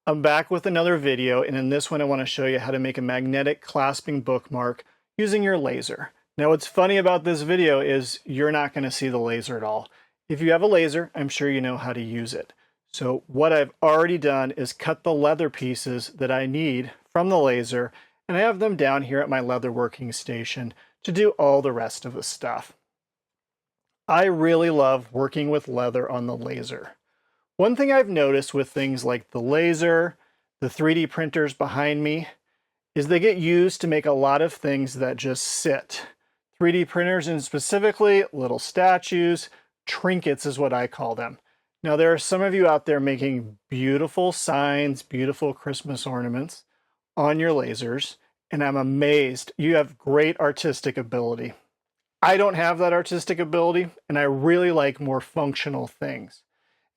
I'm back with another video, and in this one I want to show you how to make a magnetic clasping bookmark using your laser. Now what's funny about this video is you're not going to see the laser at all. If you have a laser, I'm sure you know how to use it. So what I've already done is cut the leather pieces that I need from the laser, and I have them down here at my leather working station to do all the rest of the stuff. I really love working with leather on the laser. One thing I've noticed with things like the laser, the 3D printers behind me, is they get used to make a lot of things that just sit. 3D printers, and specifically little statues, trinkets is what I call them. Now there are some of you out there making beautiful signs, beautiful Christmas ornaments on your lasers, and I'm amazed. You have great artistic ability. I don't have that artistic ability, and I really like more functional things.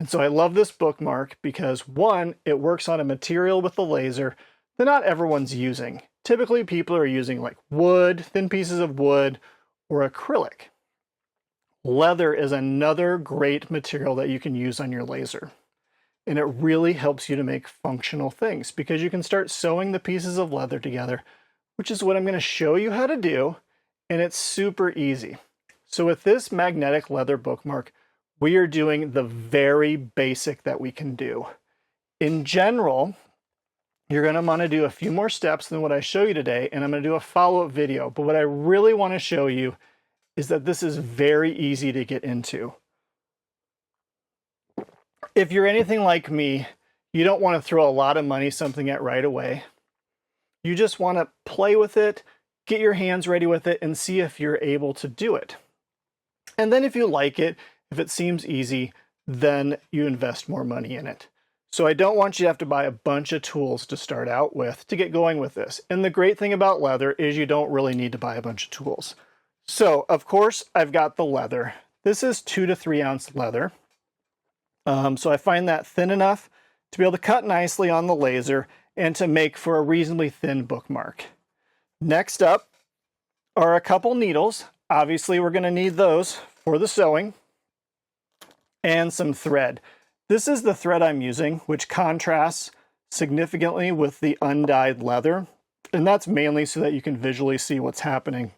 And so I love this bookmark because, one, it works on a material with the laser that not everyone's using. Typically, people are using like wood, thin pieces of wood, or acrylic. Leather is another great material that you can use on your laser. And it really helps you to make functional things because you can start sewing the pieces of leather together, which is what I'm going to show you how to do. And it's super easy. So with this magnetic leather bookmark, we are doing the very basic that we can do. In general, you're going to want to do a few more steps than what I show you today, and I'm going to do a follow-up video. But what I really want to show you is that this is very easy to get into. If you're anything like me, you don't want to throw a lot of money something at right away. You just want to play with it, get your hands ready with it, and see if you're able to do it. And then if you like it, if it seems easy, then you invest more money in it. So I don't want you to have to buy a bunch of tools to start out with to get going with this. And the great thing about leather is you don't really need to buy a bunch of tools. So of course I've got the leather. This is 2 to 3 ounce leather. So I find that thin enough to be able to cut nicely on the laser and to make for a reasonably thin bookmark. Next up are a couple needles. Obviously we're going to need those for the sewing. And some thread. This is the thread I'm using, which contrasts significantly with the undyed leather. And that's mainly so that you can visually see what's happening.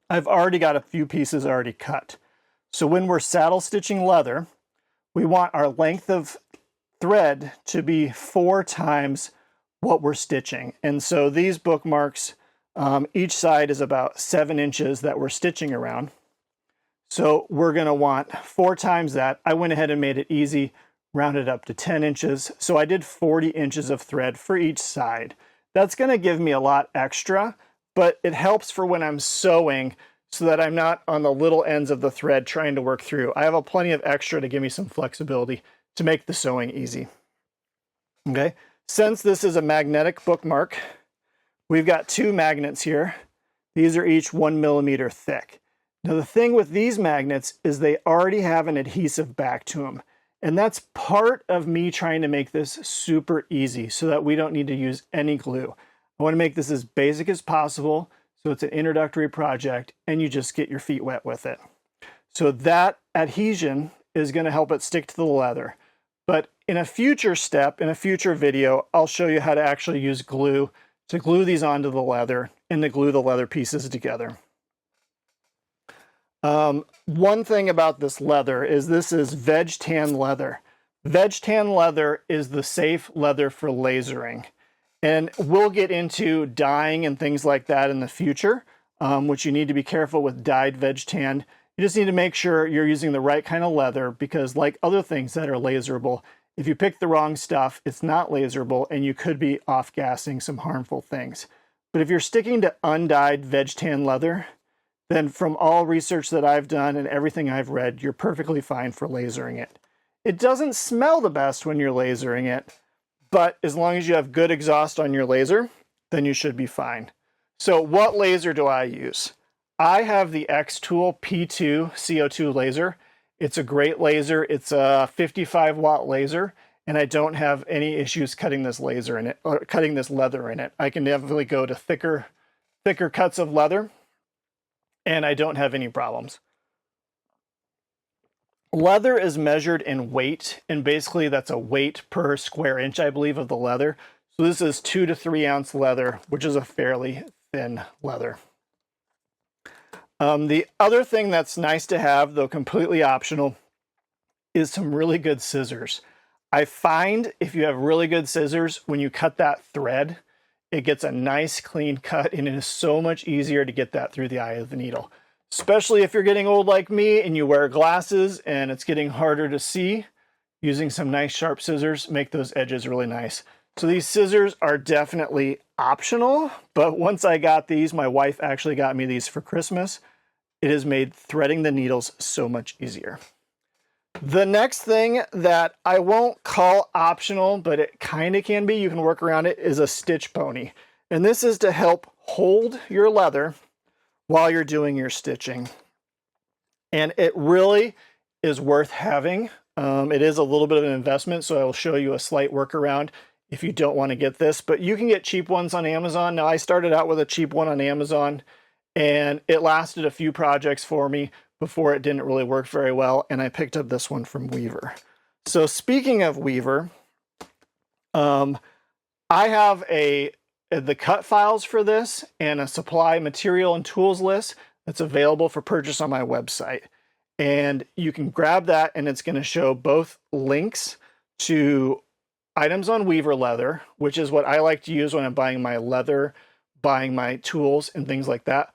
I've already got a few pieces already cut. So when we're saddle stitching leather, we want our length of thread to be 4 times what we're stitching. And so these bookmarks, each side is about 7 inches that we're stitching around. So we're going to want 4 times that. I went ahead and made it easy, rounded up to 10 inches. So I did 40 inches of thread for each side. That's going to give me a lot extra, but it helps for when I'm sewing so that I'm not on the little ends of the thread trying to work through. I have a plenty of extra to give me some flexibility to make the sewing easy. Okay, since this is a magnetic bookmark, we've got 2 magnets here. These are each 1 millimeter thick. Now the thing with these magnets is they already have an adhesive back to them. And that's part of me trying to make this super easy so that we don't need to use any glue. I want to make this as basic as possible so it's an introductory project and you just get your feet wet with it. So that adhesion is going to help it stick to the leather. But in a future step, in a future video, I'll show you how to actually use glue to glue these onto the leather and to glue the leather pieces together. One thing about this leather is this is veg tan leather. Veg tan leather is the safe leather for lasering. And we'll get into dyeing and things like that in the future, which you need to be careful with dyed veg tan. You just need to make sure you're using the right kind of leather because like other things that are laserable, if you pick the wrong stuff, it's not laserable and you could be off-gassing some harmful things. But if you're sticking to undyed veg tan leather, then from all research that I've done and everything I've read, you're perfectly fine for lasering it. It doesn't smell the best when you're lasering it, but as long as you have good exhaust on your laser, then you should be fine. So what laser do I use? I have the X-Tool P2 CO2 laser. It's a great laser. It's a 55 watt laser, and I don't have any issues cutting this laser in it, or cutting this leather in it. I can definitely go to thicker cuts of leather, and I don't have any problems. Leather is measured in weight, and basically that's a weight per square inch, I believe, of the leather. So this is 2 to 3 ounce leather, which is a fairly thin leather. The other thing that's nice to have, though completely optional, is some really good scissors. I find if you have really good scissors, when you cut that thread, it gets a nice clean cut, and it is so much easier to get that through the eye of the needle. Especially if you're getting old like me and you wear glasses and it's getting harder to see, using some nice sharp scissors make those edges really nice. So these scissors are definitely optional, but once I got these, my wife actually got me these for Christmas. It has made threading the needles so much easier. The next thing that I won't call optional, but it kind of can be, you can work around it, is a stitch pony. And this is to help hold your leather while you're doing your stitching. And it really is worth having. It is a little bit of an investment, so I will show you a slight workaround if you don't want to get this, but you can get cheap ones on Amazon. Now, I started out with a cheap one on Amazon, and it lasted a few projects for me before it didn't really work very well, and I picked up this one from Weaver. So speaking of Weaver, I have the cut files for this and a supply material and tools list that's available for purchase on my website. And you can grab that, and it's going to show both links to items on Weaver leather, which is what I like to use when I'm buying my leather, buying my tools and things like that.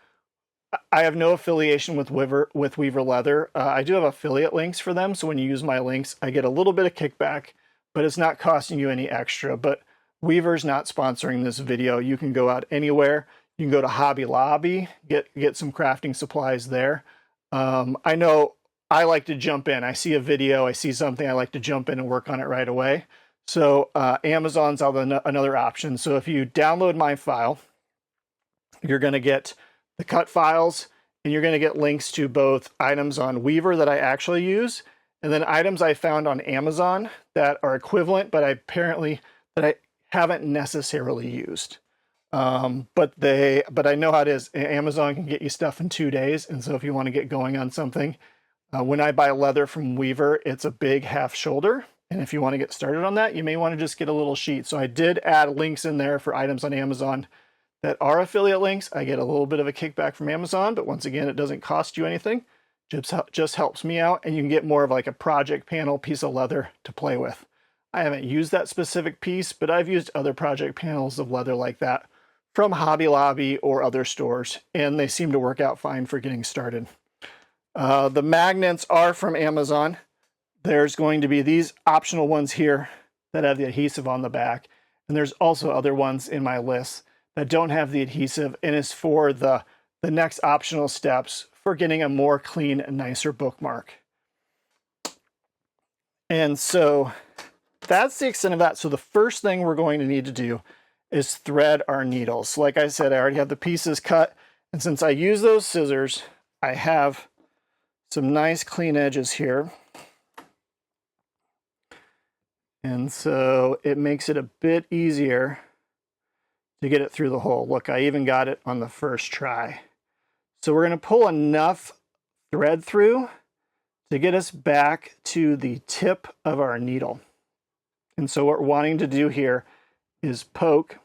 I have no affiliation with Weaver leather. I do have affiliate links for them, so when you use my links, I get a little bit of kickback, but it's not costing you any extra. But Weaver's not sponsoring this video. You can go out anywhere. You can go to Hobby Lobby, get some crafting supplies there. I know I like to jump in. I see a video, I see something, I like to jump in and work on it right away. So Amazon's another option. So if you download my file, you're going to get the cut files, and you're going to get links to both items on Weaver that I actually use, and then items I found on Amazon that are equivalent, but I haven't necessarily used. But I know how it is. Amazon can get you stuff in 2 days, and so if you want to get going on something, when I buy leather from Weaver, it's a big half shoulder, and if you want to get started on that, you may want to just get a little sheet. So I did add links in there for items on Amazon that are affiliate links. I get a little bit of a kickback from Amazon, but once again, it doesn't cost you anything. Just helps me out, and you can get more of like a project panel piece of leather to play with. I haven't used that specific piece, but I've used other project panels of leather like that from Hobby Lobby or other stores, and they seem to work out fine for getting started. The magnets are from Amazon. There's going to be these optional ones here that have the adhesive on the back, and there's also other ones in my list that don't have the adhesive, and is for the next optional steps for getting a more clean and nicer bookmark. And so that's the extent of that. So the first thing we're going to need to do is thread our needles. Like I said, I already have the pieces cut, and since I use those scissors, I have some nice clean edges here. And so it makes it a bit easier to get it through the hole. Look, I even got it on the first try. So we're going to pull enough thread through to get us back to the tip of our needle. And so what we're wanting to do here is poke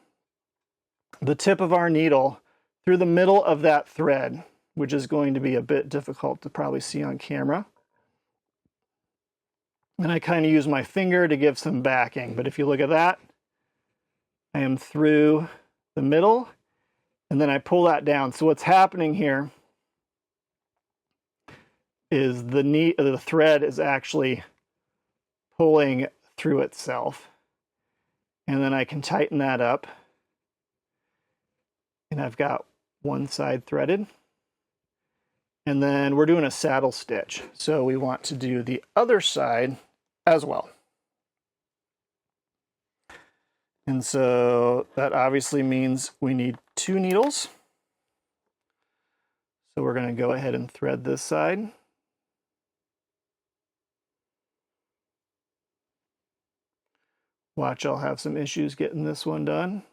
the tip of our needle through the middle of that thread, which is going to be a bit difficult to probably see on camera. And I kind of use my finger to give some backing, but if you look at that, I am through the middle, and then I pull that down. So what's happening here is the thread is actually pulling through itself. And then I can tighten that up, and I've got one side threaded. And then we're doing a saddle stitch, so we want to do the other side as well. And so that obviously means we need 2 needles. So we're going to go ahead and thread this side. Watch, I'll have some issues getting this one done.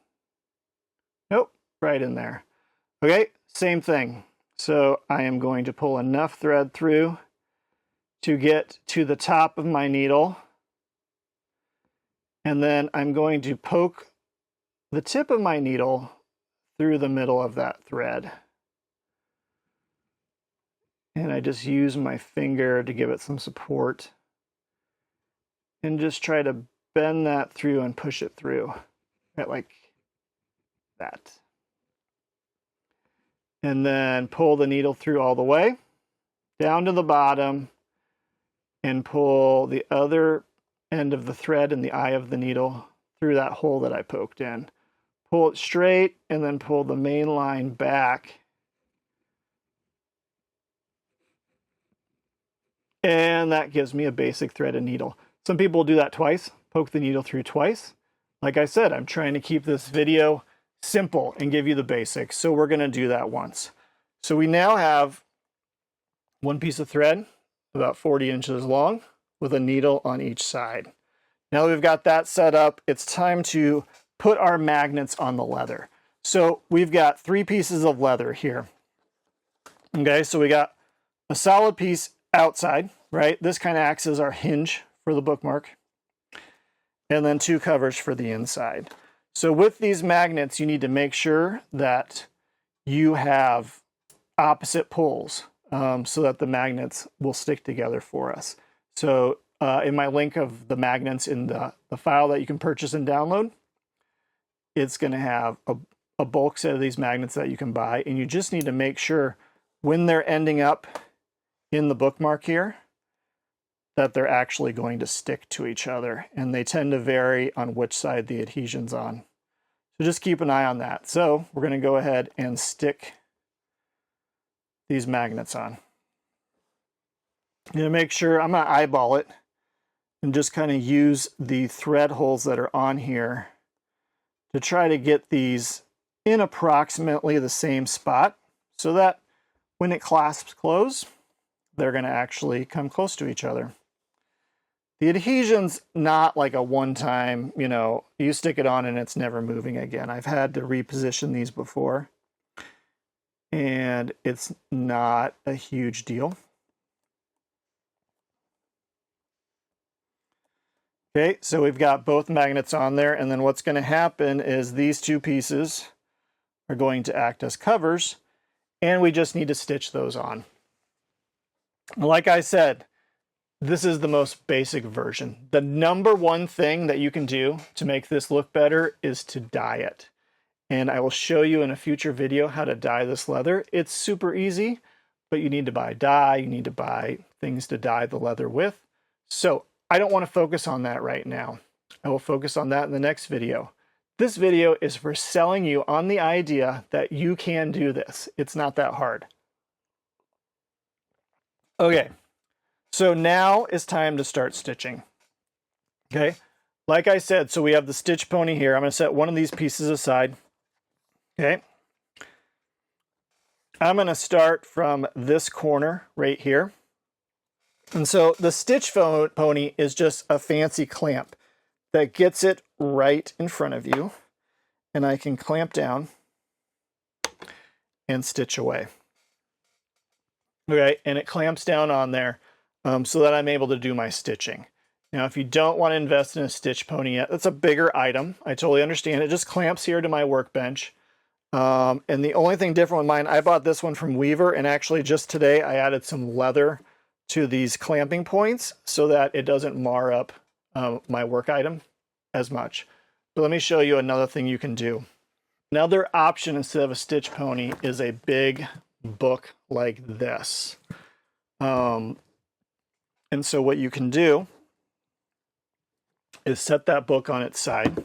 Nope, right in there. Okay, same thing. So I am going to pull enough thread through to get to the top of my needle. And then I'm going to poke the tip of my needle through the middle of that thread. And I just use my finger to give it some support. And just try to bend that through and push it through. Right, like that. And then pull the needle through all the way, down to the bottom, and pull the other end of the thread in the eye of the needle through that hole that I poked in. Pull it straight and then pull the main line back. And that gives me a basic threaded needle. Some people do that twice, poke the needle through twice. Like I said, I'm trying to keep this video simple and give you the basics. So we're going to do that once. So we now have one piece of thread about 40 inches long with a needle on each side. Now that we've got that set up, it's time to put our magnets on the leather. So we've got 3 pieces of leather here. Okay, so we got a solid piece outside, right? This kind of acts as our hinge for the bookmark. And then 2 covers for the inside. So with these magnets, you need to make sure that you have opposite poles so that the magnets will stick together for us. So in my link of the magnets in the file that you can purchase and download, it's going to have a bulk set of these magnets that you can buy. And you just need to make sure when they're ending up in the bookmark here, that they're actually going to stick to each other. And they tend to vary on which side the adhesion's on. So just keep an eye on that. So we're going to go ahead and stick these magnets on. I'm going to make sure, I'm going to eyeball it and just kind of use the thread holes that are on here to try to get these in approximately the same spot so that when it clasps close, they're going to actually come close to each other. The adhesion's not like a one-time, you stick it on and it's never moving again. I've had to reposition these before, and it's not a huge deal. Okay, so we've got both magnets on there, and then what's going to happen is these 2 pieces are going to act as covers, and we just need to stitch those on. Like I said, this is the most basic version. The number one thing that you can do to make this look better is to dye it. And I will show you in a future video how to dye this leather. It's super easy, but you need to buy dye, you need to buy things to dye the leather with. So I don't want to focus on that right now. I will focus on that in the next video. This video is for selling you on the idea that you can do this. It's not that hard. Okay. So now it's time to start stitching. Okay, like I said, so we have the stitch pony here. I'm going to set one of these pieces aside. Okay, I'm going to start from this corner right here. And so the stitch pony is just a fancy clamp that gets it right in front of you. And I can clamp down and stitch away. Okay, and it clamps down on there. So that I'm able to do my stitching. Now, if you don't want to invest in a stitch pony yet, that's a bigger item. I totally understand. It just clamps here to my workbench. And the only thing different with mine, I bought this one from Weaver, and actually just today I added some leather to these clamping points so that it doesn't mar up my work item as much. But let me show you another thing you can do. Another option instead of a stitch pony is a big book like this. And so what you can do is set that book on its side,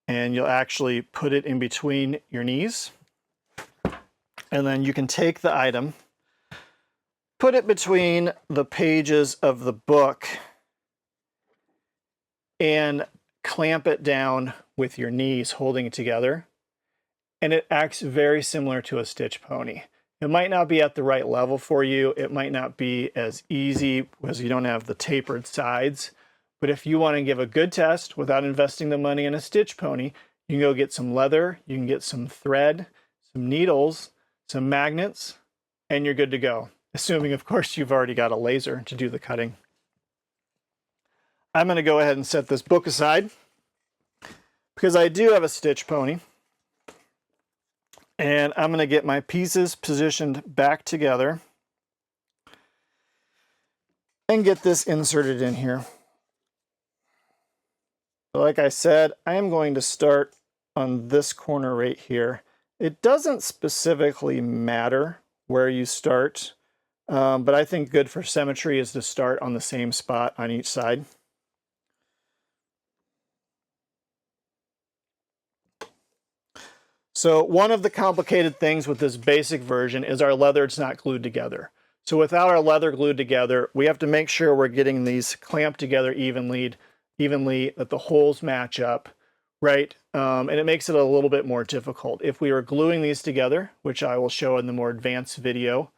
and you'll actually put it in between your knees, and then you can take the item, put it between the pages of the book, and clamp it down with your knees, holding it together, and it acts very similar to a stitch pony. It might not be at the right level for you. It might not be as easy because you don't have the tapered sides. But if you want to give a good test without investing the money in a stitch pony, you can go get some leather, you can get some thread, some needles, some magnets, and you're good to go. assuming, of course, you've already got a laser to do the cutting. I'm going to go ahead and set this book aside because I do have a stitch pony. And I'm going to get my pieces positioned back together and get this inserted in here. Like I said, I am going to start on this corner right here. It doesn't specifically matter where you start, but I think good for symmetry is to start on the same spot on each side. So one of the complicated things with this basic version is our leather's not glued together. So without our leather glued together, we have to make sure we're getting these clamped together evenly, that the holes match up, right? And it makes it a little bit more difficult. If we were gluing these together, which I will show in the more advanced video,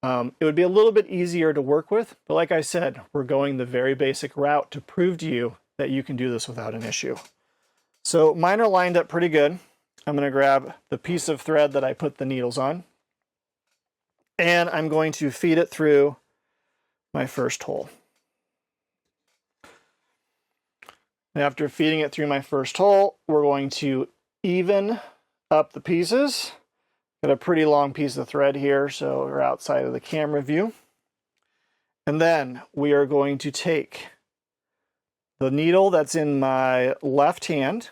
it would be a little bit easier to work with. But like I said, we're going the very basic route to prove to you that you can do this without an issue. So mine are lined up pretty good. I'm going to grab the piece of thread that I put the needles on, and I'm going to feed it through my first hole. And after feeding it through my first hole, we're going to even up the pieces. Got a pretty long piece of thread here, so we're outside of the camera view. And then we are going to take the needle that's in my left hand,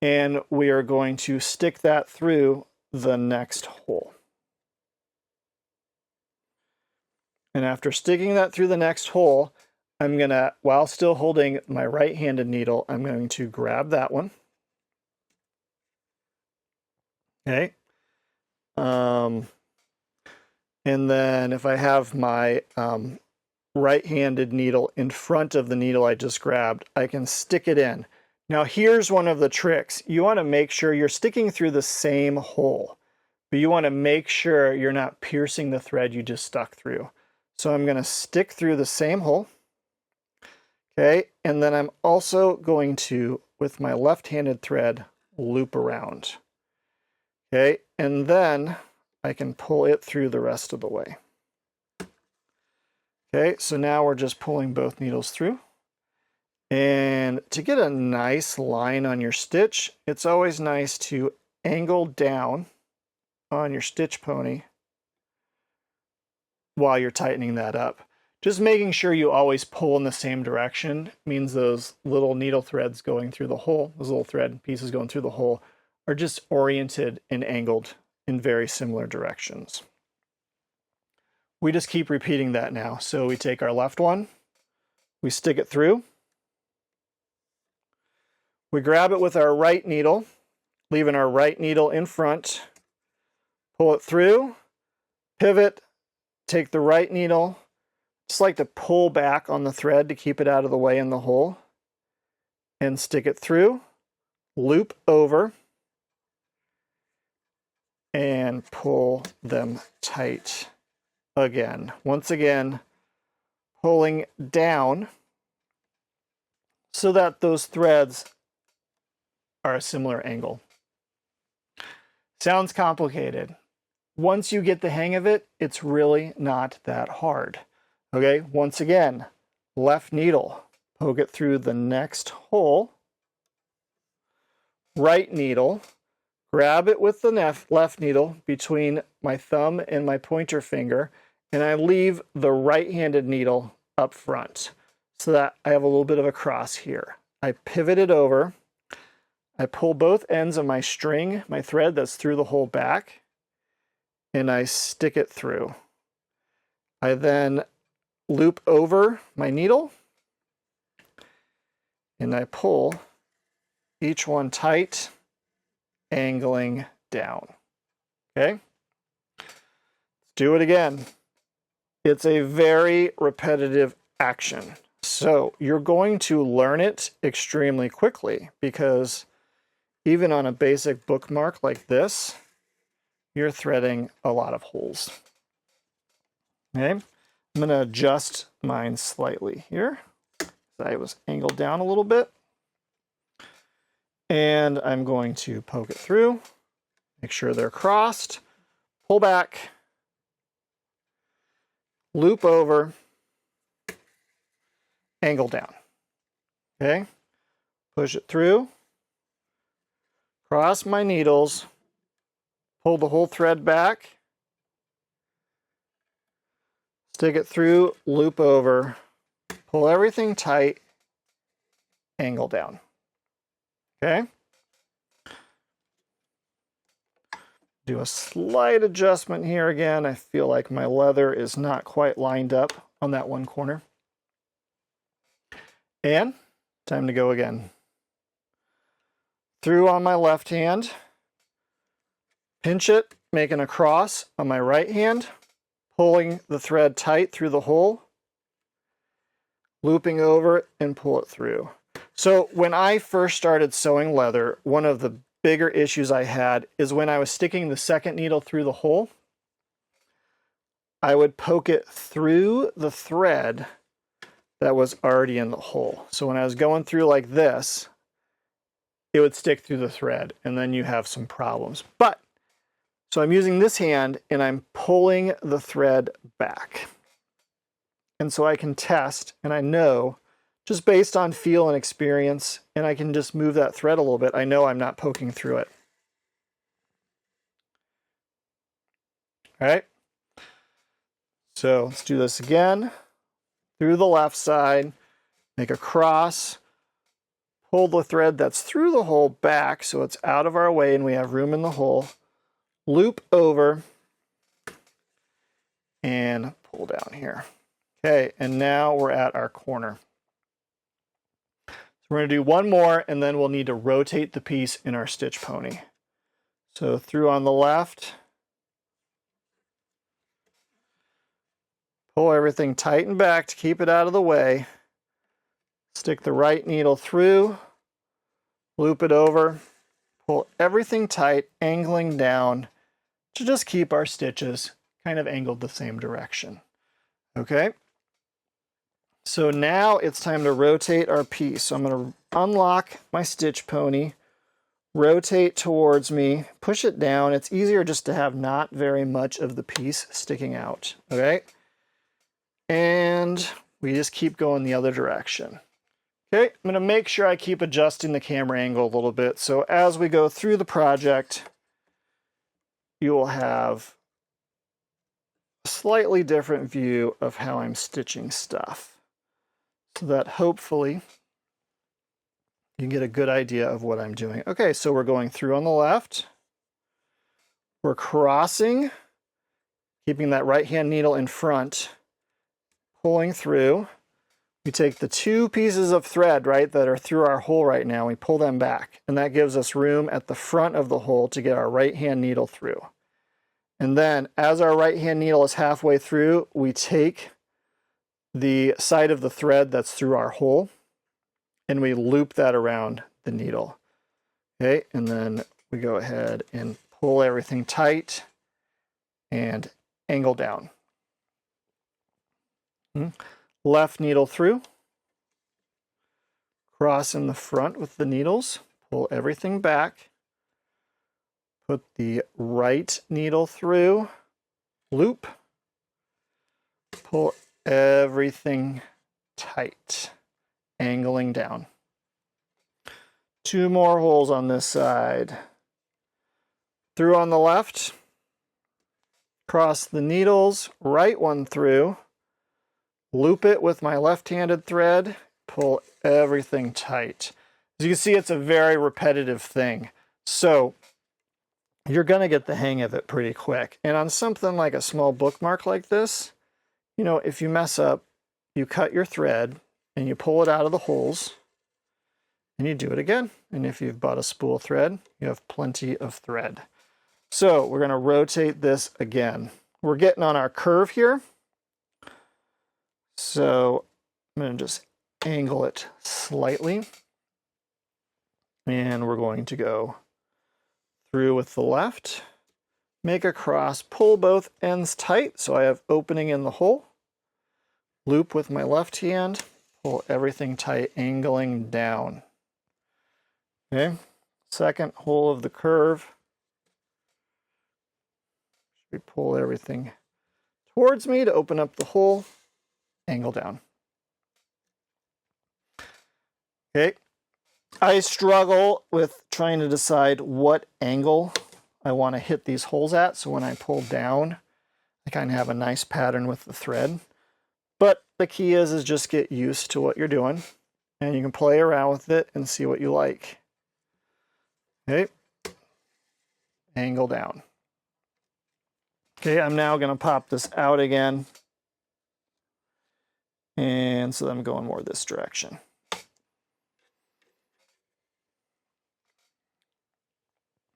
and we are going to stick that through the next hole. And after sticking that through the next hole, I'm going to, while still holding my right-handed needle, I'm going to grab that one. Okay. And then if I have my right-handed needle in front of the needle I just grabbed, I can stick it in. Now here's one of the tricks. You want to make sure you're sticking through the same hole, but you want to make sure you're not piercing the thread you just stuck through. So I'm going to stick through the same hole. Okay, and then I'm also going to, with my left-handed thread, loop around. Okay, and then I can pull it through the rest of the way. Okay, so now we're just pulling both needles through. And to get a nice line on your stitch, it's always nice to angle down on your stitch pony while you're tightening that up. Just making sure you always pull in the same direction means those little needle threads going through the hole, those little thread pieces going through the hole, are just oriented and angled in very similar directions. We just keep repeating that now. So we take our left one, we stick it through, we grab it with our right needle, leaving our right needle in front, pull it through, pivot, take the right needle, just like to pull back on the thread to keep it out of the way in the hole, and stick it through, loop over, and pull them tight again. Once again, pulling down so that those threads are a similar angle. Sounds complicated. Once you get the hang of it, it's really not that hard. Okay, once again, left needle, poke it through the next hole. Right needle, grab it with the left needle between my thumb and my pointer finger, and I leave the right-handed needle up front so that I have a little bit of a cross here. I pivot it over, I pull both ends of my string, my thread that's through the hole back, and I stick it through. I then loop over my needle, and I pull each one tight, angling down. Okay? Let's do it again. It's a very repetitive action. So you're going to learn it extremely quickly because even on a basic bookmark like this, you're threading a lot of holes. Okay? I'm going to adjust mine slightly here. I was angled down a little bit. And I'm going to poke it through, make sure they're crossed, pull back, loop over, angle down. Okay, push it through, cross my needles, pull the whole thread back, stick it through, loop over, pull everything tight, angle down. Okay? Do a slight adjustment here again. I feel like my leather is not quite lined up on that one corner. And time to go again. Through on my left hand, pinch it, making a cross on my right hand, pulling the thread tight through the hole, looping over and pull it through. So when I first started sewing leather, one of the bigger issues I had is when I was sticking the second needle through the hole, I would poke it through the thread that was already in the hole. So when I was going through like this, it would stick through the thread and then you have some problems. But, so I'm using this hand and I'm pulling the thread back. And so I can test and I know just based on feel and experience, and I can just move that thread a little bit. I know I'm not poking through it. All right. So let's do this again. Through the left side, make a cross, pull the thread that's through the hole back so it's out of our way and we have room in the hole, loop over, and pull down here. Okay, and now we're at our corner. So we're going to do one more and then we'll need to rotate the piece in our stitch pony. So through on the left, pull everything tight and back to keep it out of the way. Stick the right needle through, loop it over, pull everything tight, angling down to just keep our stitches kind of angled the same direction. Okay? So now it's time to rotate our piece. So I'm going to unlock my stitch pony, rotate towards me, push it down. It's easier just to have not very much of the piece sticking out. Okay? And we just keep going the other direction. Okay, I'm going to make sure I keep adjusting the camera angle a little bit. So as we go through the project, you will have a slightly different view of how I'm stitching stuff, so that hopefully you can get a good idea of what I'm doing. Okay, so we're going through on the left. We're crossing, keeping that right hand needle in front, pulling through. We take the two pieces of thread, right, that are through our hole right now, we pull them back, and that gives us room at the front of the hole to get our right hand needle through. And then as our right hand needle is halfway through, we take the side of the thread that's through our hole and we loop that around the needle. Okay, and then we go ahead and pull everything tight and angle down. Left needle through, cross in the front with the needles, pull everything back, put the right needle through, loop, pull everything tight, angling down. Two more holes on this side. Through on the left, cross the needles, right one through, loop it with my left-handed thread, pull everything tight. As you can see, it's a very repetitive thing. So you're going to get the hang of it pretty quick. And on something like a small bookmark like this, you know, if you mess up, you cut your thread and you pull it out of the holes and you do it again. And if you've bought a spool thread, you have plenty of thread. So we're going to rotate this again. We're getting on our curve here. So I'm going to just angle it slightly. And we're going to go through with the left, make a cross, pull both ends tight so I have opening in the hole, loop with my left hand, pull everything tight, angling down. Okay, second hole of the curve. We pull everything towards me to open up the hole, angle down. Okay, I struggle with trying to decide what angle I want to hit these holes at, so when I pull down, I kind of have a nice pattern with the thread. But the key is just get used to what you're doing, and you can play around with it and see what you like. Okay, angle down. Okay, I'm now going to pop this out again, and so I'm going more this direction.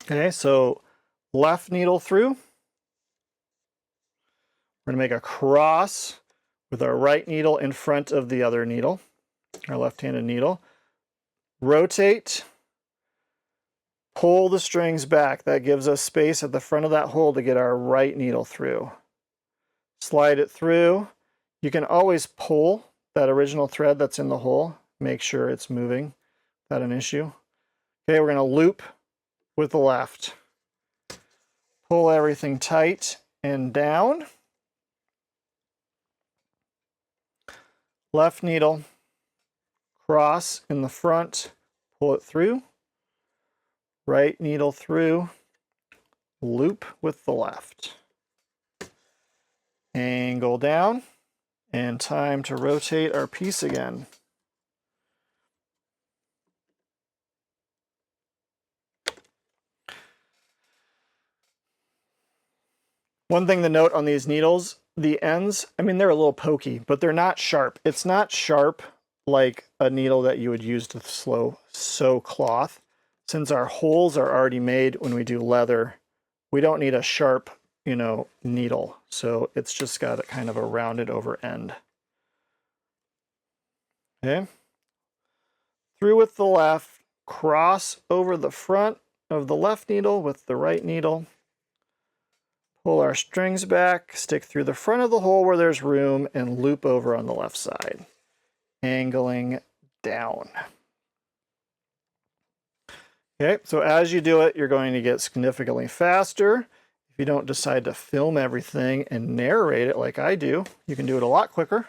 Okay, so left needle through. We're going to make a cross with our right needle in front of the other needle, our left-handed needle. Rotate, pull the strings back. That gives us space at the front of that hole to get our right needle through. Slide it through. You can always pull that original thread that's in the hole. Make sure it's moving without an issue. Okay, we're going to loop with the left. Pull everything tight and down. Left needle, cross in the front, pull it through. Right needle through, loop with the left. Angle down, and time to rotate our piece again. One thing to note on these needles, the ends, I mean, they're a little pokey, but they're not sharp. It's not sharp like a needle that you would use to sew cloth. Since our holes are already made when we do leather, we don't need a sharp, needle. So it's just got a kind of a rounded over end. Okay. Through with the left, cross over the front of the left needle with the right needle. Pull our strings back, stick through the front of the hole where there's room, and loop over on the left side, angling down. Okay, so as you do it, you're going to get significantly faster. If you don't decide to film everything and narrate it like I do, you can do it a lot quicker.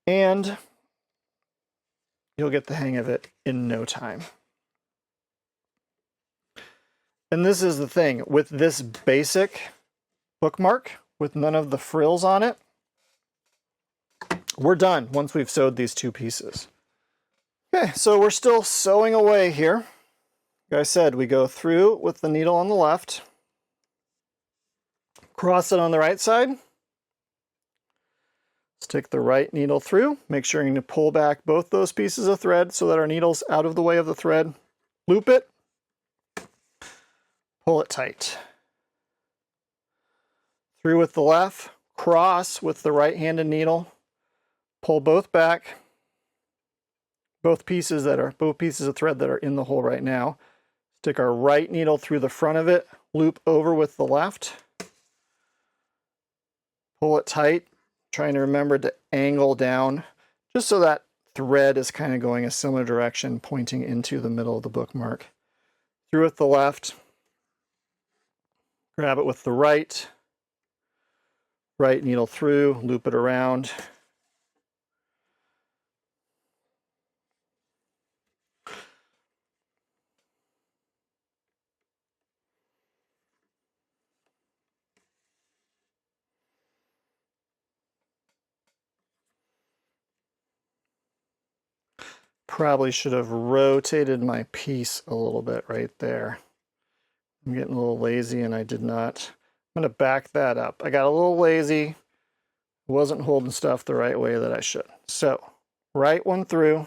And you'll get the hang of it in no time. And this is the thing, with this basic bookmark, with none of the frills on it, we're done once we've sewed these two pieces. Okay, so we're still sewing away here. Like I said, we go through with the needle on the left, cross it on the right side, stick the right needle through, make sure you're going to pull back both those pieces of thread so that our needle's out of the way of the thread, loop it, pull it tight. Through with the left, cross with the right-handed needle, pull both back, both pieces of thread that are in the hole right now. Stick our right needle through the front of it, loop over with the left, pull it tight, trying to remember to angle down, just so that thread is kind of going a similar direction, pointing into the middle of the bookmark. Through with the left, grab it with the right needle through, loop it around. Probably should have rotated my piece a little bit right there. I'm getting a little lazy and I did not. I'm going to back that up. I got a little lazy. Wasn't holding stuff the right way that I should. So, right one through.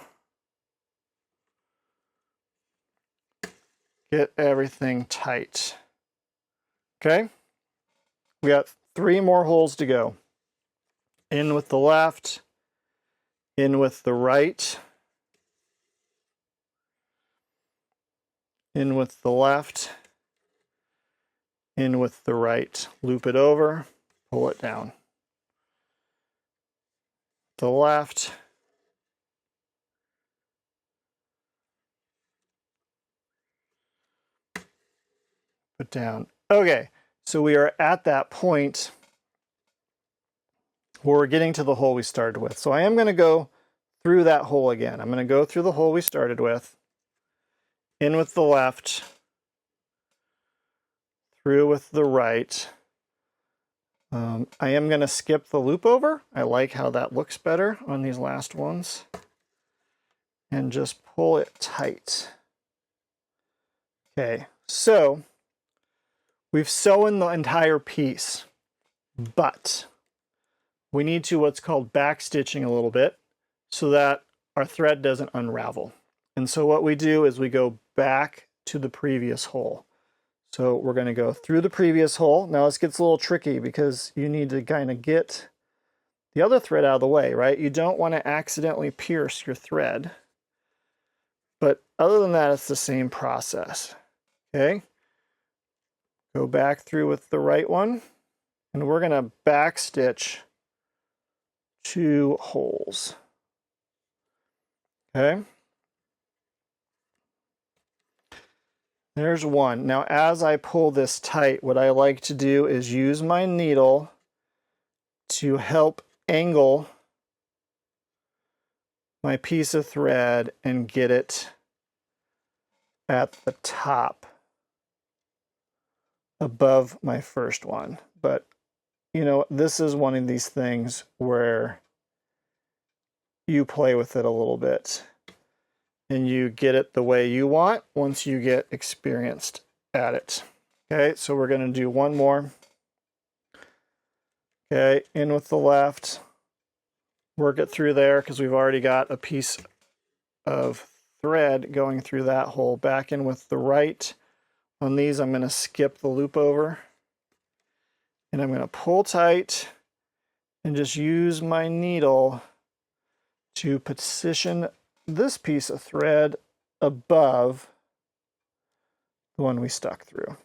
Get everything tight. Okay? We got 3 more holes to go. In with the left, in with the right, in with the left, in with the right. Loop it over, pull it down. The left, put down. Okay, So we are at that point where we're getting to the hole we started with. So I am going to go through that hole again. I'm going to go through the hole we started with, in with the left, through with the right. I am going to skip the loop over. I like how that looks better on these last ones. And just pull it tight. Okay, so we've sewn the entire piece, but we need to what's called back stitching a little bit so that our thread doesn't unravel. And so what we do is we go back to the previous hole. So we're going to go through the previous hole. Now this gets a little tricky because you need to kind of get the other thread out of the way, right? You don't want to accidentally pierce your thread. But other than that, it's the same process. Okay? Go back through with the right one, and we're going to back stitch 2 holes. Okay? There's one. Now, as I pull this tight, what I like to do is use my needle to help angle my piece of thread and get it at the top above my first one. But, you know, this is one of these things where you play with it a little bit and you get it the way you want once you get experienced at it. Okay, so we're going to do one more. Okay, in with the left. Work it through there because we've already got a piece of thread going through that hole. Back in with the right. On these, I'm going to skip the loop over. And I'm going to pull tight and just use my needle to position this piece of thread above the one we stuck through.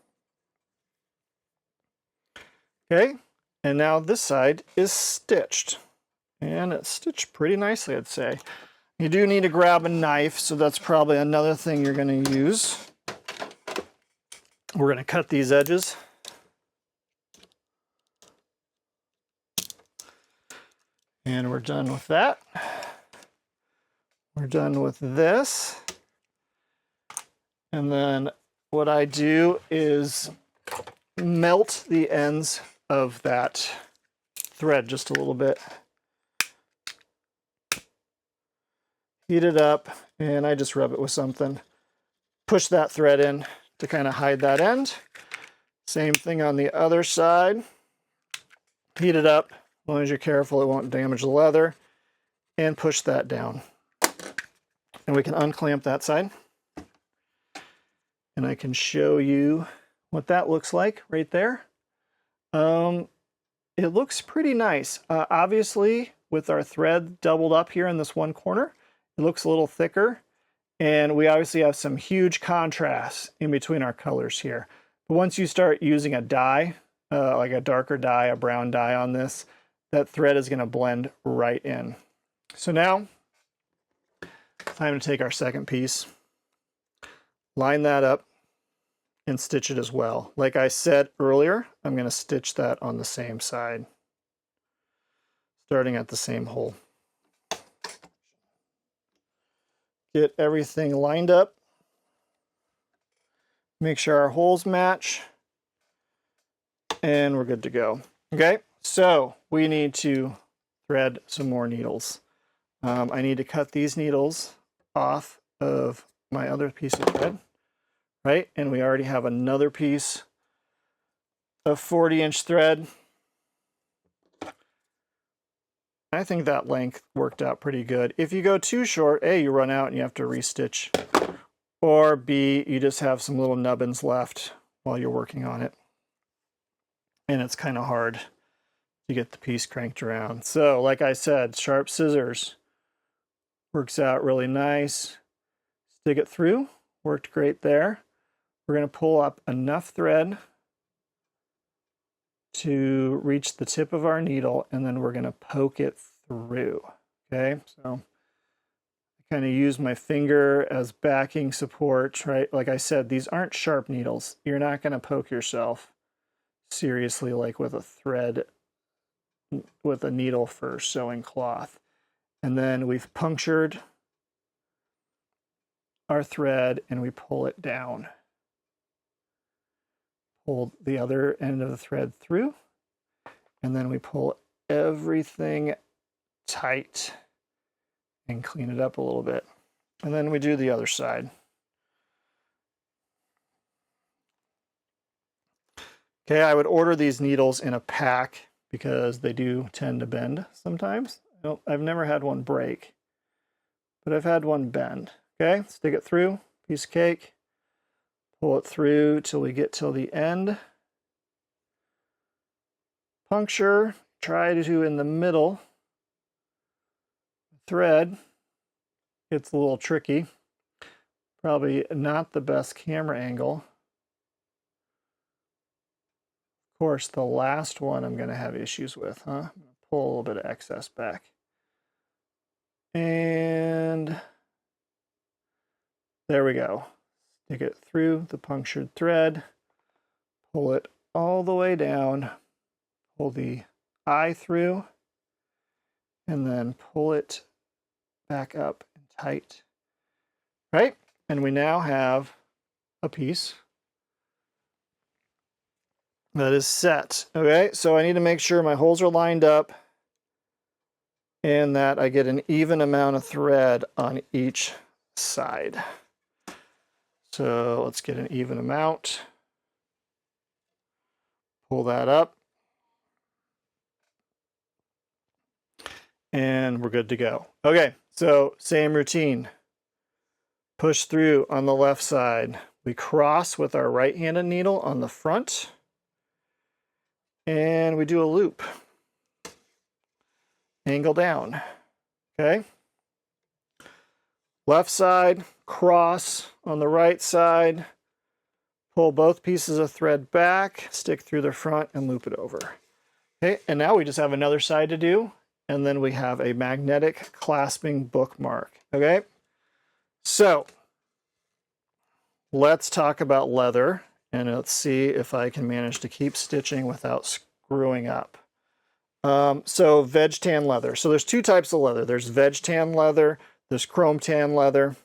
Okay, and now this side is stitched. And it's stitched pretty nicely, I'd say. You do need to grab a knife, so that's probably another thing you're going to use. We're going to cut these edges. And we're done with that. We're done with this. And then what I do is melt the ends of that thread just a little bit. Heat it up, and I just rub it with something. Push that thread in to kind of hide that end. Same thing on the other side. Heat it up. As long as you're careful, it won't damage the leather. And push that down. And we can unclamp that side. And I can show you what that looks like right there. It looks pretty nice. Obviously, with our thread doubled up here in this one corner, it looks a little thicker. And we obviously have some huge contrast in between our colors here. But once you start using a dye, like a darker dye, a brown dye on this, that thread is going to blend right in. So now, time to take our second piece, line that up, and stitch it as well. Like I said earlier, I'm going to stitch that on the same side, starting at the same hole. Get everything lined up. Make sure our holes match. And we're good to go. Okay, so we need to thread some more needles. I need to cut these needles off of my other piece of thread, right? And we already have another piece of 40-inch thread. I think that length worked out pretty good. If you go too short, A, you run out and you have to restitch. Or B, you just have some little nubbins left while you're working on it. And it's kind of hard to get the piece cranked around. So, like I said, sharp scissors works out really nice. Stick it through, worked great there. We're going to pull up enough thread to reach the tip of our needle, and then we're going to poke it through. Okay, so I kind of use my finger as backing support, right? Like I said, these aren't sharp needles. You're not going to poke yourself. seriously like with a thread, with a needle for sewing cloth. And then we've punctured our thread and we pull it down. Pull the other end of the thread through, and then we pull everything tight and clean it up a little bit. And then we do the other side. Okay, I would order these needles in a pack because they do tend to bend sometimes. I've never had one break, but I've had one bend. Okay, stick it through, piece of cake, pull it through till we get till the end. Puncture, try to do in the middle. Thread, it's a little tricky. Probably not the best camera angle. Of course, the last one I'm going to have issues with, huh? I'm going to pull a little bit of excess back. And there we go. Stick it through the punctured thread, pull it all the way down, pull the eye through, and then pull it back up and tight. Right? And we now have a piece that is set. Okay, so I need to make sure my holes are lined up and that I get an even amount of thread on each side. So let's get an even amount. Pull that up. And we're good to go. Okay, so same routine. Push through on the left side. We cross with our right-handed needle on the front. And we do a loop. Angle down. Okay. Left side, cross on the right side. Pull both pieces of thread back, stick through the front, and loop it over. Okay, and now we just have another side to do. And then we have a magnetic clasping bookmark. Okay, so let's talk about leather and let's see if I can manage to keep stitching without screwing up. So veg tan leather. So there's two types of leather. There's veg tan leather, there's chrome tan leather.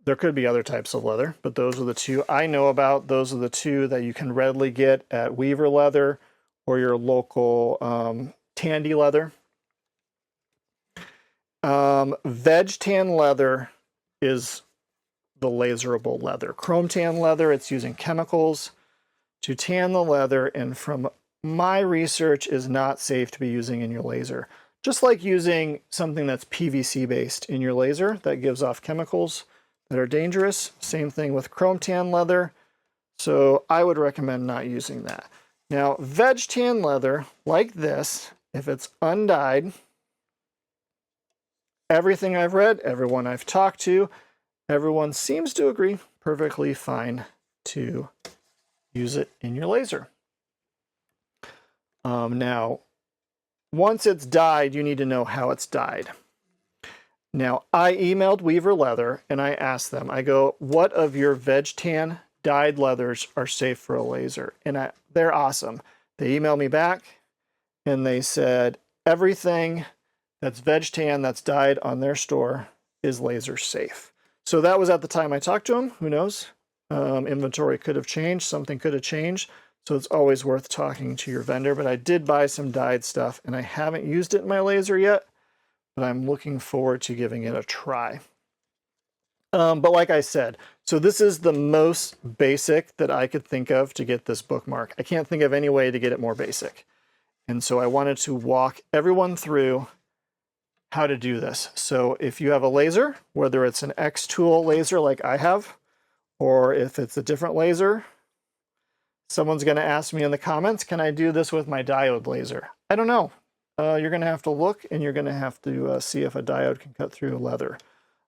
There could be other types of leather, but those are the two I know about. Those are the two that you can readily get at Weaver Leather or your local Tandy leather. Veg tan leather is the laserable leather. Chrome tan leather, it's using chemicals to tan the leather, and from my research is not safe to be using in your laser. Just like using something that's PVC based in your laser that gives off chemicals that are dangerous. Same thing with chrome tan leather. So I would recommend not using that. Now, veg tan leather, like this, if it's undyed, everything I've read, everyone I've talked to, everyone seems to agree perfectly fine to use it in your laser. Now, once it's dyed, you need to know how it's dyed. Now, I emailed Weaver Leather and I asked them, I go, what of your veg tan dyed leathers are safe for a laser? And they're awesome. They emailed me back and they said, everything that's veg tan that's dyed on their store is laser safe. So that was at the time I talked to them. Who knows? Inventory could have changed. Something could have changed. So it's always worth talking to your vendor. But I did buy some dyed stuff and I haven't used it in my laser yet, but I'm looking forward to giving it a try. But like I said, so this is the most basic that I could think of to get this bookmark. I can't think of any way to get it more basic. And so I wanted to walk everyone through how to do this. So if you have a laser, whether it's an X-Tool laser like I have, or if it's a different laser, someone's going to ask me in the comments, can I do this with my diode laser? I don't know. You're going to have to look and you're going to have to see if a diode can cut through leather.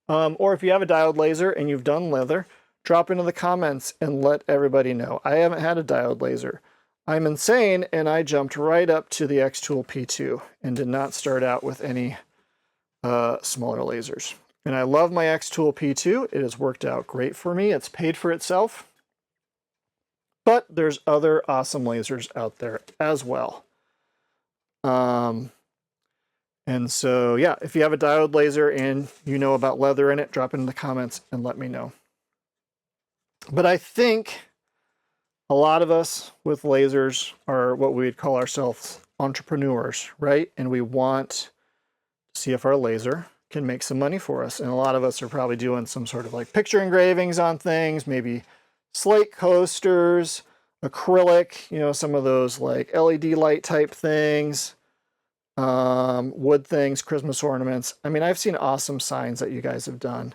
Or if you have a diode laser and you've done leather, drop into the comments and let everybody know. I haven't had a diode laser. I'm insane and I jumped right up to the X-Tool P2 and did not start out with any smaller lasers. And I love my X-Tool P2. It has worked out great for me. It's paid for itself. But there's other awesome lasers out there as well. And so, yeah, if you have a diode laser and you know about leather in it, drop it in the comments and let me know. But I think a lot of us with lasers are what we would call ourselves entrepreneurs, right? And we want to see if our laser can make some money for us. And a lot of us are probably doing some sort of like picture engravings on things, maybe slate coasters, acrylic, you know, some of those like LED light type things, wood things, Christmas ornaments. I mean, I've seen awesome signs that you guys have done,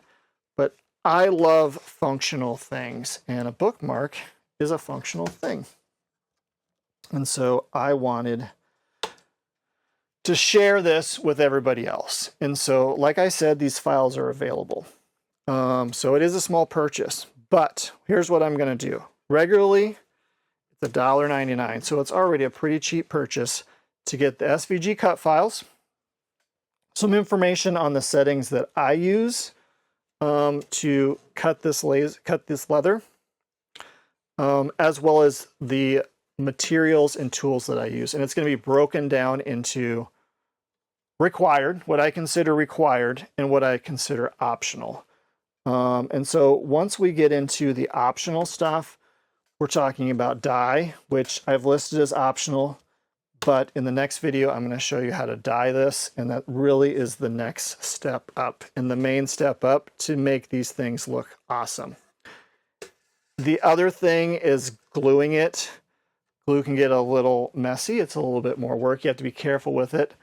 but I love functional things, and a bookmark is a functional thing. And so I wanted to share this with everybody else. And so, like I said, these files are available. So it is a small purchase, but here's what I'm going to do. Regularly, it's $1.99. So it's already a pretty cheap purchase to get the SVG cut files, some information on the settings that I use to cut this leather, as well as the materials and tools that I use. And it's going to be broken down into required, what I consider required, and what I consider optional. And so once we get into the optional stuff, we're talking about dye, which I've listed as optional, but in the next video, I'm going to show you how to dye this, and that really is the next step up and the main step up to make these things look awesome. The other thing is gluing it. Glue can get a little messy. It's a little bit more work. You have to be careful with it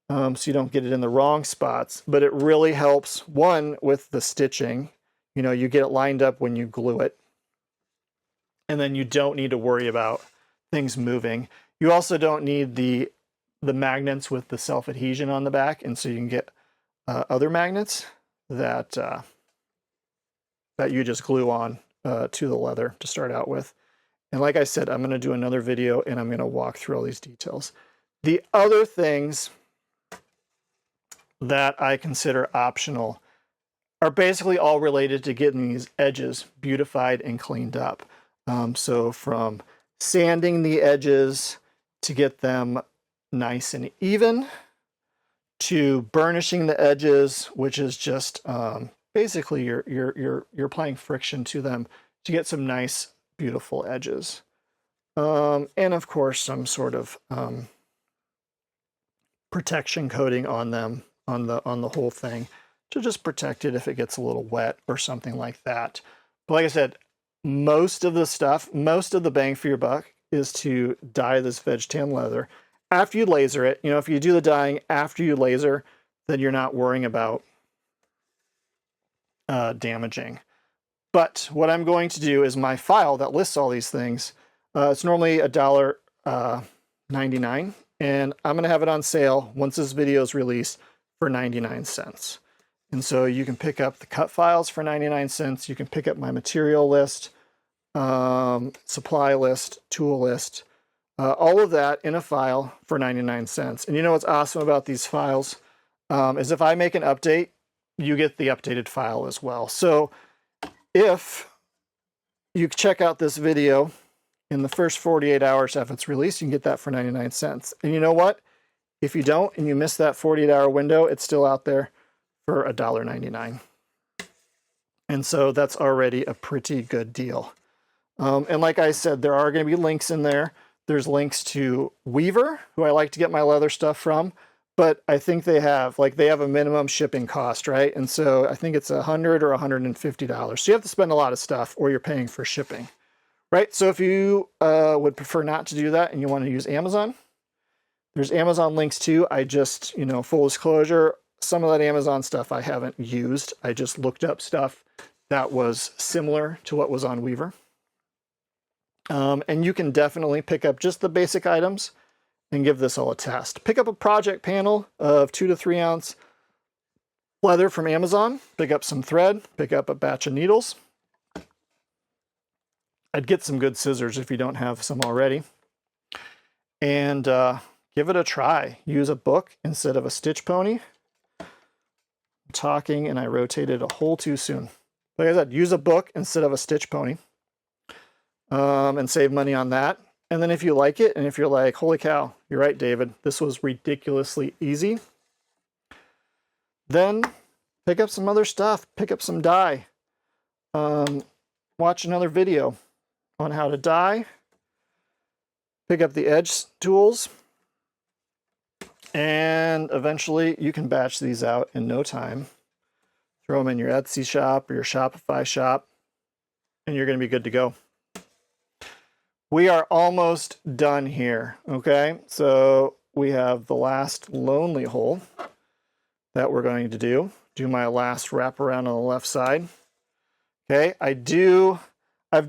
so you don't get it in the wrong spots, but it really helps, one, with the stitching. You know, you get it lined up when you glue it, and then you don't need to worry about things moving. You also don't need the magnets with the self-adhesion on the back, and so you can get other magnets that that you just glue on to the leather to start out with. And like I said, I'm going to do another video and I'm going to walk through all these details. The other things that I consider optional are basically all related to getting these edges beautified and cleaned up. So from sanding the edges to get them nice and even, to burnishing the edges, which is just basically you're applying friction to them to get some nice, beautiful edges. And of course, some sort of protection coating on them, on the whole thing, to just protect it if it gets a little wet or something like that. But like I said, most of the bang for your buck is to dye this veg tan leather. After you laser it, you know, if you do the dyeing after you laser, then you're not worrying about damaging. But what I'm going to do is my file that lists all these things, it's normally $1.99, and I'm going to have it on sale once this video is released for 99 cents. And so you can pick up the cut files for 99 cents. You can pick up my material list, supply list, tool list, all of that in a file for 99 cents. And you know what's awesome about these files is if I make an update, you get the updated file as well. So if you check out this video in the first 48 hours after it's released, you can get that for 99 cents. And you know what? If you don't and you miss that 48-hour window, it's still out there for $1.99. And so that's already a pretty good deal. And like I said, there are going to be links in there. There's links to Weaver, who I like to get my leather stuff from, but I think they have a minimum shipping cost, right? And so I think it's $100 or $150. So you have to spend a lot of stuff or you're paying for shipping, right? So if you would prefer not to do that and you want to use Amazon, there's Amazon links too. I just, full disclosure, some of that Amazon stuff I haven't used. I just looked up stuff that was similar to what was on Weaver. And you can definitely pick up just the basic items and give this all a test. Pick up a project panel of 2 to 3 ounce leather from Amazon. Pick up some thread. Pick up a batch of needles. I'd get some good scissors if you don't have some already. And give it a try. Use a book instead of a stitch pony. I'm talking and I rotated a hole too soon. Like I said, use a book instead of a stitch pony. and save money on that. And then if you like it, and if you're like, holy cow, you're right, David, this was ridiculously easy, then pick up some other stuff, pick up some dye, watch another video on how to dye, pick up the edge tools, and eventually you can batch these out in no time. Throw them in your Etsy shop or your Shopify shop, and you're going to be good to go. We are almost done here, okay? So we have the last lonely hole that we're going to do. Do my last wrap around on the left side. Okay, I've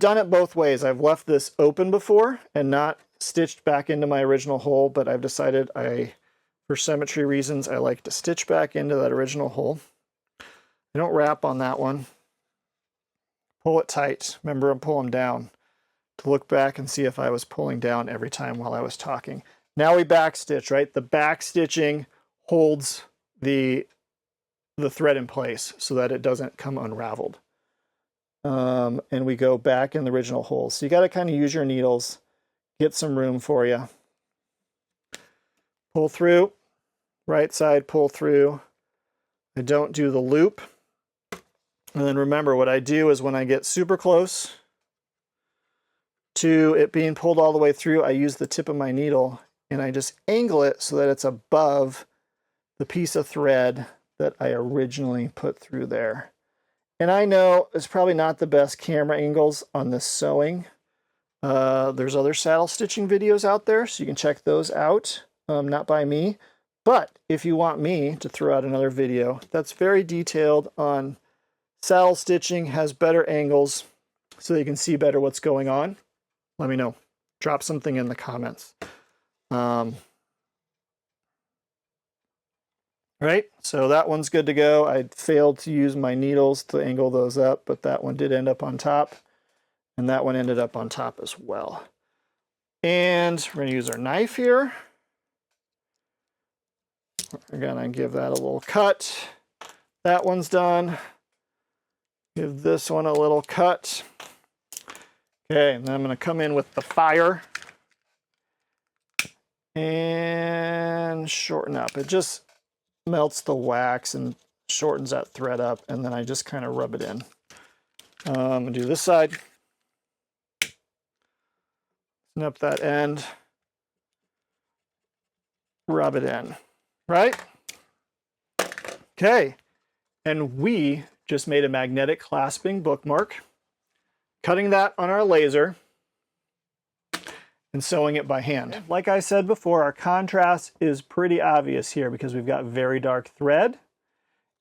done it both ways. I've left this open before and not stitched back into my original hole, but I've decided for symmetry reasons, I like to stitch back into that original hole. I don't wrap on that one. Pull it tight. Remember, I'm pulling down to look back and see if I was pulling down every time while I was talking. Now we back stitch, right? The back stitching holds the thread in place so that it doesn't come unraveled. And we go back in the original hole. So you got to kind of use your needles, get some room for you. Pull through, right side, pull through. I don't do the loop. And then remember, what I do is when I get super close to it being pulled all the way through, I use the tip of my needle and I just angle it so that it's above the piece of thread that I originally put through there. And I know it's probably not the best camera angles on this sewing. There's other saddle stitching videos out there, so you can check those out, not by me. But if you want me to throw out another video that's very detailed on saddle stitching, has better angles, so you can see better what's going on, let me know. Drop something in the comments. Right, so that one's good to go. I failed to use my needles to angle those up, but that one did end up on top, and that one ended up on top as well. And we're going to use our knife here. We're going to give that a little cut. That one's done. Give this one a little cut. Okay, and then I'm going to come in with the fire and shorten up. It just melts the wax and shortens that thread up, and then I just kind of rub it in. I'm going to do this side. Snip that end. Rub it in. Right? Okay, and we just made a magnetic clasping bookmark, cutting that on our laser and sewing it by hand. Like I said before, our contrast is pretty obvious here because we've got very dark thread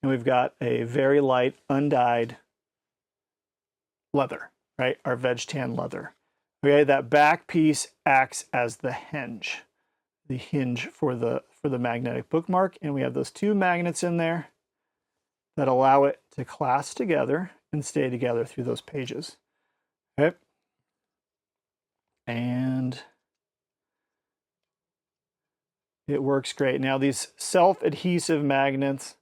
and we've got a very light undyed leather, right? Our veg tan leather. Okay, that back piece acts as the hinge for the magnetic bookmark, and we have those two magnets in there that allow it to clasp together and stay together through those pages. Okay. And it works great. Now, these self-adhesive magnets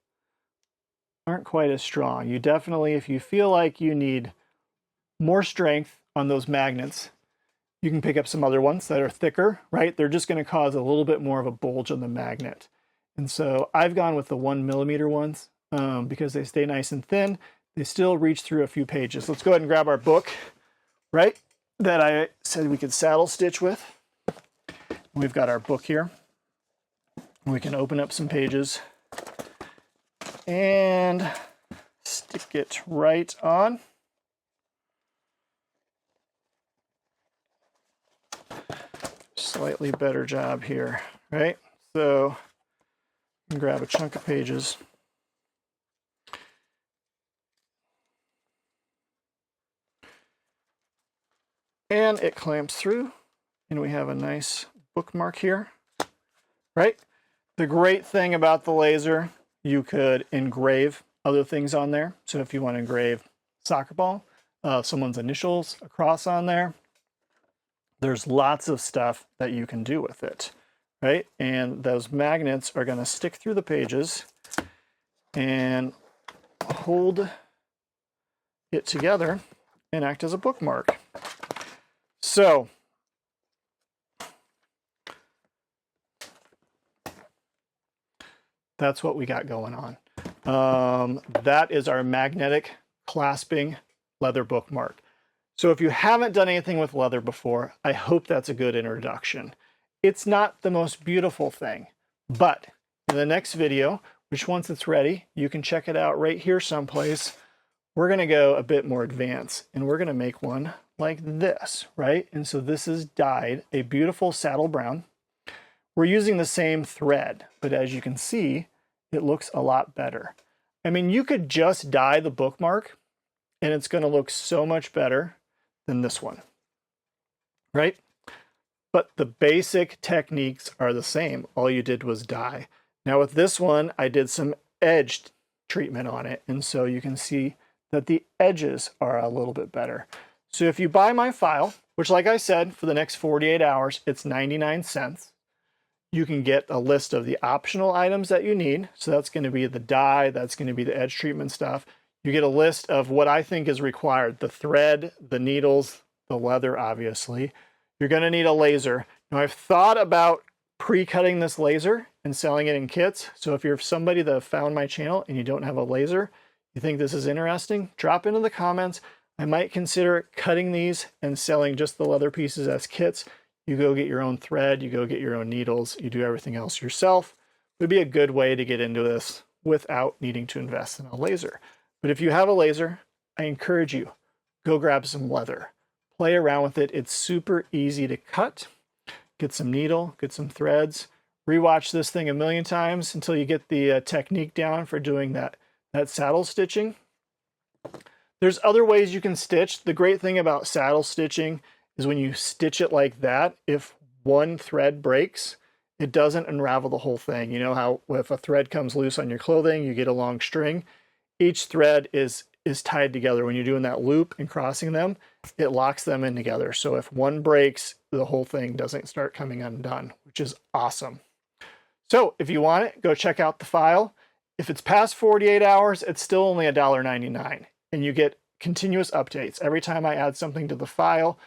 aren't quite as strong. You definitely, if you feel like you need more strength on those magnets, you can pick up some other ones that are thicker, right? They're just going to cause a little bit more of a bulge on the magnet. And so I've gone with the 1 millimeter ones because they stay nice and thin. They still reach through a few pages. Let's go ahead and grab our book, right, that I said we could saddle stitch with. We've got our book here. We can open up some pages and stick it right on. Slightly better job here, right? So you can grab a chunk of pages. And it clamps through, and we have a nice bookmark here, right? The great thing about the laser, you could engrave other things on there. So if you want to engrave soccer ball, someone's initials across on there, there's lots of stuff that you can do with it, right? And those magnets are going to stick through the pages and hold it together and act as a bookmark. So that's what we got going on. That is our magnetic clasping leather bookmark. So if you haven't done anything with leather before, I hope that's a good introduction. It's not the most beautiful thing, but in the next video, which once it's ready, you can check it out right here someplace, we're gonna go a bit more advanced and we're gonna make one like this, right? And so this is dyed a beautiful saddle brown. We're using the same thread, but as you can see, it looks a lot better. I mean, you could just dye the bookmark and it's gonna look so much better than this one, right? But the basic techniques are the same. All you did was dye. Now with this one, I did some edge treatment on it. And so you can see that the edges are a little bit better. So if you buy my file, which like I said, for the next 48 hours, it's 99 cents. You can get a list of the optional items that you need. So that's going to be the dye, that's going to be the edge treatment stuff. You get a list of what I think is required, the thread, the needles, the leather, obviously. You're going to need a laser. Now I've thought about pre-cutting this laser and selling it in kits. So if you're somebody that found my channel and you don't have a laser, you think this is interesting, drop into the comments. I might consider cutting these and selling just the leather pieces as kits. You go get your own thread, you go get your own needles, you do everything else yourself. It would be a good way to get into this without needing to invest in a laser. But if you have a laser, I encourage you, go grab some leather. Play around with it. It's super easy to cut. Get some needle, get some threads. Rewatch this thing a million times until you get the technique down for doing that saddle stitching. There's other ways you can stitch. The great thing about saddle stitching is when you stitch it like that, if one thread breaks, it doesn't unravel the whole thing. You know how if a thread comes loose on your clothing, you get a long string. Each thread is tied together. When you're doing that loop and crossing them, it locks them in together. So if one breaks, the whole thing doesn't start coming undone, which is awesome. So if you want it, go check out the file. If it's past 48 hours, it's still only $1.99, and you get continuous updates. Every time I add something to the file,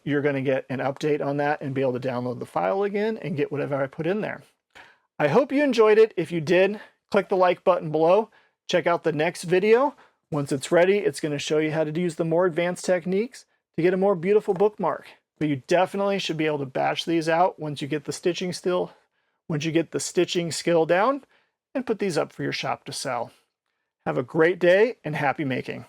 you're going to get an update on that and be able to download the file again and get whatever I put in there. I hope you enjoyed it. If you did, click the like button below. Check out the next video. Once it's ready, it's going to show you how to use the more advanced techniques to get a more beautiful bookmark. But you definitely should be able to batch these out once you get the stitching skill down and put these up for your shop to sell. Have a great day and happy making.